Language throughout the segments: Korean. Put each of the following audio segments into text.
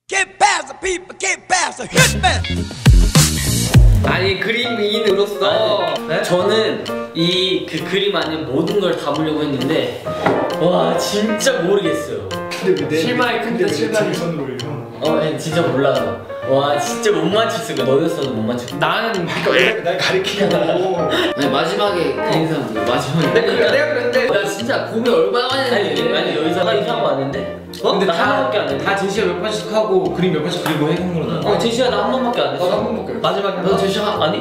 Get past the people, get past the hitman. 아니 그림인으로서 네? 저는 이 그 그림 안에 모든 걸 담으려고 했는데 와 진짜 모르겠어요. 실망이 큰데 실망이 손으로 형. 네, 진짜 몰라서 와 진짜 못 맞췄을 거야. 너였어도 못 맞췄을 거야. 나는 날 가리키냐고. 아니 마지막에 그린 사람들 마지막에 내가 그랬는데 나 진짜 고민 얼마나 많이 했는데 아니 여기서 나 이상한 거 왔는데? 근데 나 하나밖에 안 했는데? 다 제시가 몇 번씩 하고 그림 몇 번씩 그리고 해본 거잖아. 제시가 나 한 번밖에 안 했어. 나도 한 번밖에. 마지막에 너 제시가 아니?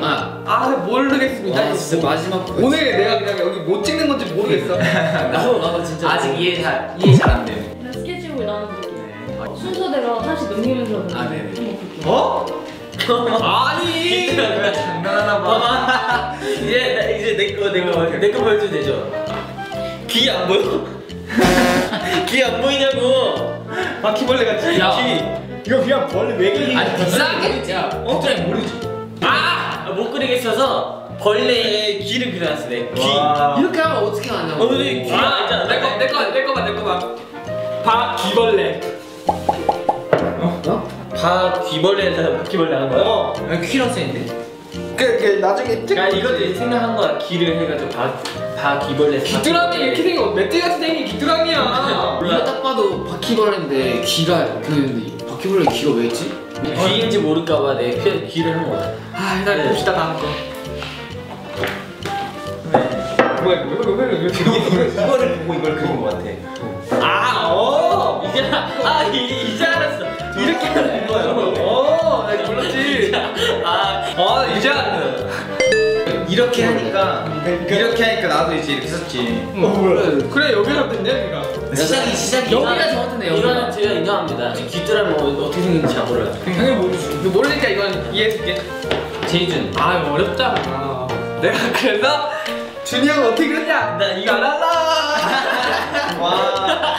모르겠습니다. 와 진짜 마지막 오늘 내가 그냥 여기 못 찍는 건지 모르겠어. 나도 진짜 아직 이해 잘 안 돼. 그냥 스케치북을 나눠드릴게요. 순서대로 하나씩 넘기면서 아, 네네. 어? 아니 장난하나 봐. 봐봐. 이제 내거 보여줘도 되죠? 귀 안 보여? 귀 안 보이냐고. 바퀴벌레 같이. 야. 이거 그냥 벌레 외계인. 아니 이상하게 야 어떻게 모르지? 못 그리겠어서 벌레의 귀를 그려놨어. 내 귀. 와. 이렇게 하면 어떻게 하냐고. 근데 귀 알잖아. 내거 봐. 바퀴벌레. 바퀴벌레에서 바퀴벌레 하는 거야? 퀴라고 써있는데? 그 나중에 그러니까 이것도 생각한 거야. 귀를 해가지고 바퀴벌레에서 귀뚜라미 이렇게 생긴 멧돼지 같은 생긴 귀뚜라미야. 이거 딱 봐도 바퀴벌레인데 귀가 그 바퀴벌레 귀가 왜 있지? 귀인지 모를까봐 내 귀를 한 거야. 일단 봅시다 다음 거. 뭐야 이거를 보고 이걸 그린 거 같아. 이제 알았어. 이렇게 하는 거야. 나 몰랐지. 이제 알았네. 이렇게 하니까 나도 이제 이렇게 썼지. 그래 여기서 됐네 여기가. 시작이 여기가 정확한데 여기가. 이거는 제가 인정합니다. 귀뚜라미 어떻게 생긴지 잘 몰라요. 당연히 모르지. 이거 모르니까 이건 이해해줄게. 제이준. 어렵다. 내가 그래서 준이 형 어떻게 그랬냐? 나 이거 알아. 와.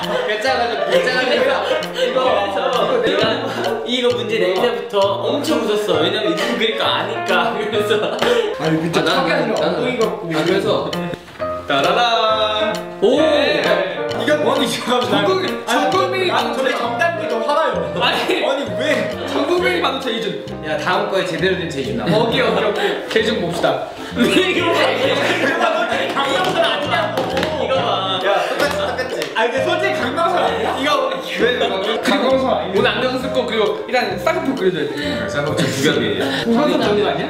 이거 내가 이거 문제 낼 때부터 엄청 웃었어. 왜냐면 이렇게 그릴 거 아니까. 그래서 아니 그때 턱이 아니라 엉덩이 같고. 그래서 따라란. 오. 이거 뭐니 지금? 전국민이 아 저래 정답이 더 화나요. 아니 왜? 전국민이 봐도 제이준. 야 다음 거에 제대로 된 제주 나. 오케이. 제이준 봅시다. 이거 봐. 강남선 아니냐고. 이거 봐. 야 똑같지. 아 근데 솔직히 강남선 아니야? 이거 왜 강남선 아니야? 오늘 안경 쓰고 그리고 일단 쌍꺼풀 그려줘야 돼. 쌍꺼풀 두 겹이에요. 홍선섭 전이 아니야?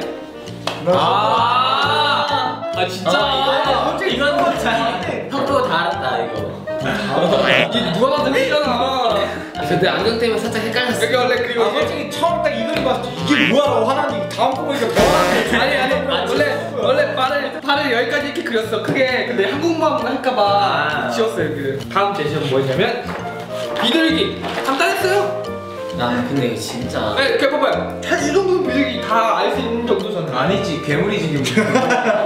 진짜. 이건 형도 다 알았다 이거. 이 누가 봐도 했잖아. 근데 안경 때문에 살짝 헷갈렸어. 여기 원래 그리고 아 솔직히 처음 딱 이 그림 봤을 때 이게 뭐야라고 화나니 다음 거 보니까 뭐하는 원래 발을 여기까지 이렇게 그렸어 크게. 근데 한국만 할까봐 지웠어요. 그 다음 제시는 뭐였냐면 비둘기. 간단했어요. 근데 이거 진짜. 네, 그 봐봐요. 이 정도면 비둘기 다 알 수 있는 정도잖아. 아니지 괴물이지 지금.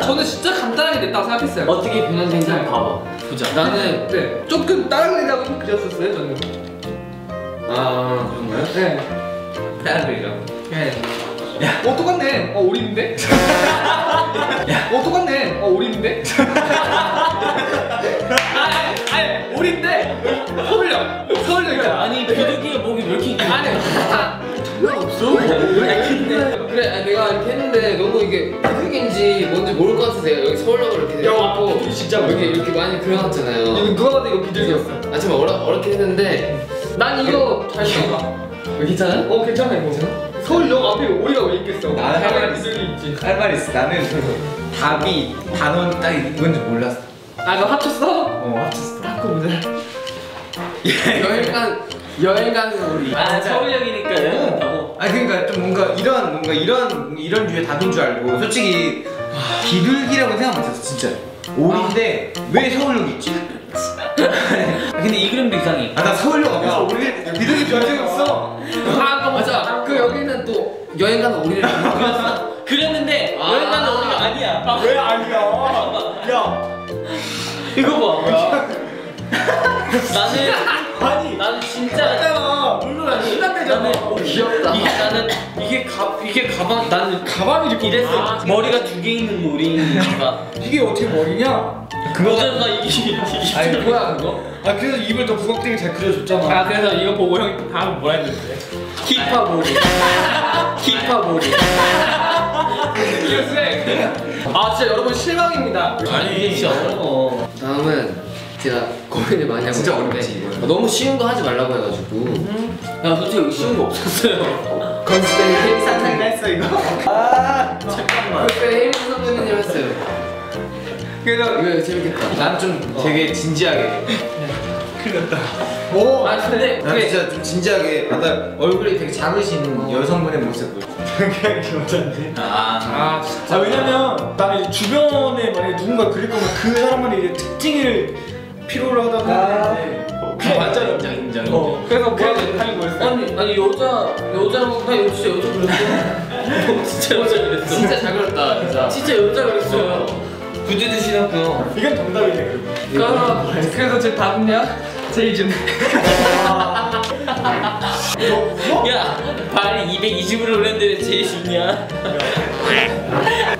저는 진짜 간단하게 냈다고 생각했어요. 어떻게 변환된지 한번 봐봐. 보자. 나는 네, 조금 다른 애라고 그렸었어요 저는. 그런 거야? 네. 따르려. 네. 똑같네. 오리인데? 똑같네. 오리인데? 아니, 오리인데? 서울역 있잖아. 아니 비둘기가 목이 왜 이렇게 긴 아니, 장난 없어. 그래 내가 이렇게 했는데 너무 이게 비둘기인지 뭔지 모를 것 같아서 내가 여기 서울역을 이렇게 해갖고 진짜 여기 이렇게 많이 그려놨잖아요. 이거 누가 봐도 이거 비둘기였어. 좀 어렵게 했는데 난 이거 잘 나가. 괜찮아요? 괜찮아 이거. 서울역 앞에 오리가 왜 있겠어? 나는 할 말 비둘기 있지. 할 말 있어. 나는 답이 단원 딱 이건지 몰랐어. 너 합쳤어? 합쳤어. 그거 보자. 여행 가는 우리. 서울역이니까 너무. 그러니까 좀 뭔가 이런 류의 답인 줄 알고 솔직히 비둘기라고 생각 못했어 진짜. 오리인데 왜 서울역 있지? 근데 이 그림도 이상해. 나 서울역 앞에서 오리 비둘기 본 적이 없어. 맞아. 그 여기는 또 여행 가는 우리를 그렸어. 그렸는데 여행 가는 우리가 아니야. 왜 아니야? 야 이거 봐. 아니 나는 진짜 맞잖아. 물론 신난대잖아. 귀엽다. 이게 가방. 나는 가방이 이렇게 이랬어. 머리가 두 개 있는 우리가. 이게 어떻게 머리냐? 그거가 이게 아니 뭐야 그거? 아 그래서 입을 더 부각되게 잘 그려줬잖아. 아 그래서 이거 보고 형이 다음 뭐라 했는데? 힙합머리. 힙합머리. 이거 쎄. 아 진짜 여러분 실망입니다. 아니 진짜 어려워. 다음은 제가 고민을 많이 하고 진짜 있는데 어렵지, 이거는. 너무 쉬운 거 하지 말라고 해가지고 야 솔직히 여기 쉬운 거 없었어요. 건스페이 헬리 상상이 했어 이거. 잠깐만. 건스페이 헬리 선배님 했어요. 그래서 이거 재밌겠다. 난 좀 되게 진지하게. 오. 아 근데 난 그게 진짜 좀 진지하게. 아까 얼굴이 되게 작으신 여성분의 모습을. 그냥 여자인데. 아. 진짜. 왜냐면 나는 이제 주변에 만약에 누군가 그릴 거면 그 사람만의 이제 특징을 필요로 하다 보는데 그게 맞잖아. 인정. 그래서 뭐라고 하는 거였어? 아니 여자라고 나 진짜 여자 그랬어. 진짜 여자 그랬어. 진짜 잘 그렸다 진짜. 진짜 여자 그랬어요. 부재도 신었고요. 이건 정답이네. 그래서 제 답은요? 제이준. 야 발이 220으로 올렸는데 왜 제일 쉽냐?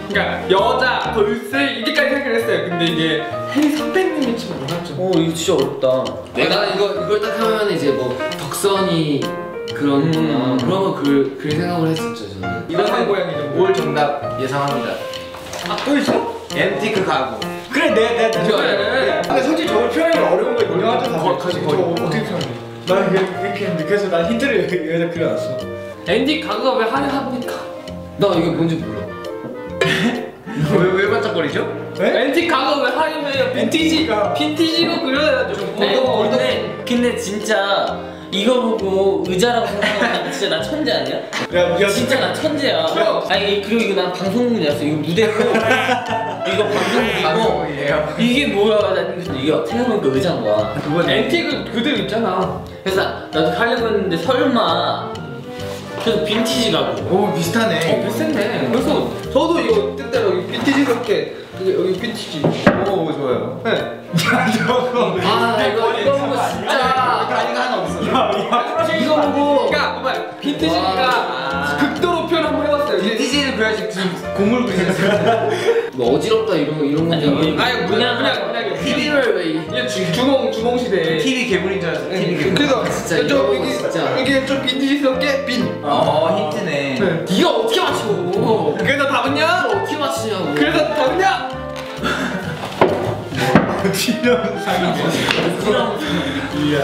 그러니까 여자 돌쇠 이렇게까지 생각을 했어요. 근데 이게 혜리 선배님이 좀 몰랐죠. 이거 진짜 어렵다. 내가 이걸 딱 하면 이제 뭐 덕선이 그런 거나 그런 거 그 생각을 했었죠 저는. 이런 고양이죠. 올 정답 예상합니다. 또 있어? 앤티크 가구. 그래 내가 그래. 근데 솔직히 저걸 표현하기 어려운 거 인정하잖아. 거의. 어떻게 표현해? 나 이렇게 했는데 그래서 난 힌트를 여기다 그려놨어. 앤디 가구가 왜 화려합니까? 나 이게 뭔지 몰라. 왜 반짝거리죠? 앤티 가구가 왜 화려해요? 빈티지로 그려야죠. 근데 진짜 이거 보고 의자라고 생각하면 진짜 나 천재 아니야? 야 진짜 나 천재야. 아니 그리고 이거 난 방송국이었어. 이거 무대고 이거 방송국이고 방송국이에요. 이게 뭐야? 난 이게 생각해보니까 의자인 거야. 그건 앤티크 그대로 있잖아. 그래서 나도 하려고 했는데 설마. 그래서 빈티지 가구. 오 비슷하네. 비슷했네. 그래서 저도 이거 뜻대로 여기 빈티지스럽게 여기 빈티지. 오 좋아요. 네. 야 저거. 아 이거 보고 진짜. 다리가 하나 없어. 이거 보고. 그러니까 봐봐요. 빈티지니까 극도로 표현 한번 해봤어요. 빈티지를 그려야지 지금 공을 그리셨어요. 뭐 어지럽다 이런 건지. 아니 그냥 TV를 왜 이게 주몽 시대. TV 괴물인 줄 알았어. TV 괴물. 그래서 진짜 좀 이거 이게 진짜. 이게 좀 빈티지스럽게 빈. 힌트네. 네가 어떻게 맞춰? 그래서 답은요? 어떻게 맞추냐고. 그래서 답은요?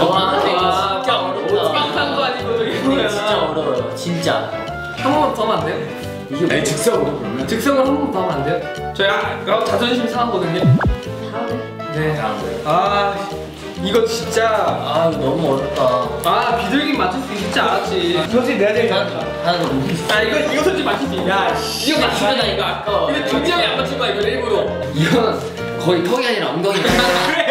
와 이거 진짜 어렵다. 빵상도 아니고 이게 이거 뭐야? 진짜 어려워요. 진짜. 한 번만 더 하면 안 돼요? 이게 아니 즉석으로 그러면. 즉석으로 한 번만 더 하면 안 돼요? 저희 자존심 상하거든요. 다음에 네. 아 이거 진짜 아 이거 너무 어렵다. 비둘기 맞출 수 있지 않았지. 솔직히 내가 제일 잘한다. 하나 너무. 이거 솔직히 맞출 수 있어. 야 이거 맞추면 이거 아까워. 근데 준이 형이 안 맞춘 거야 이거 일부러. 이건 거의 턱이 아니라 엉덩이야. 그래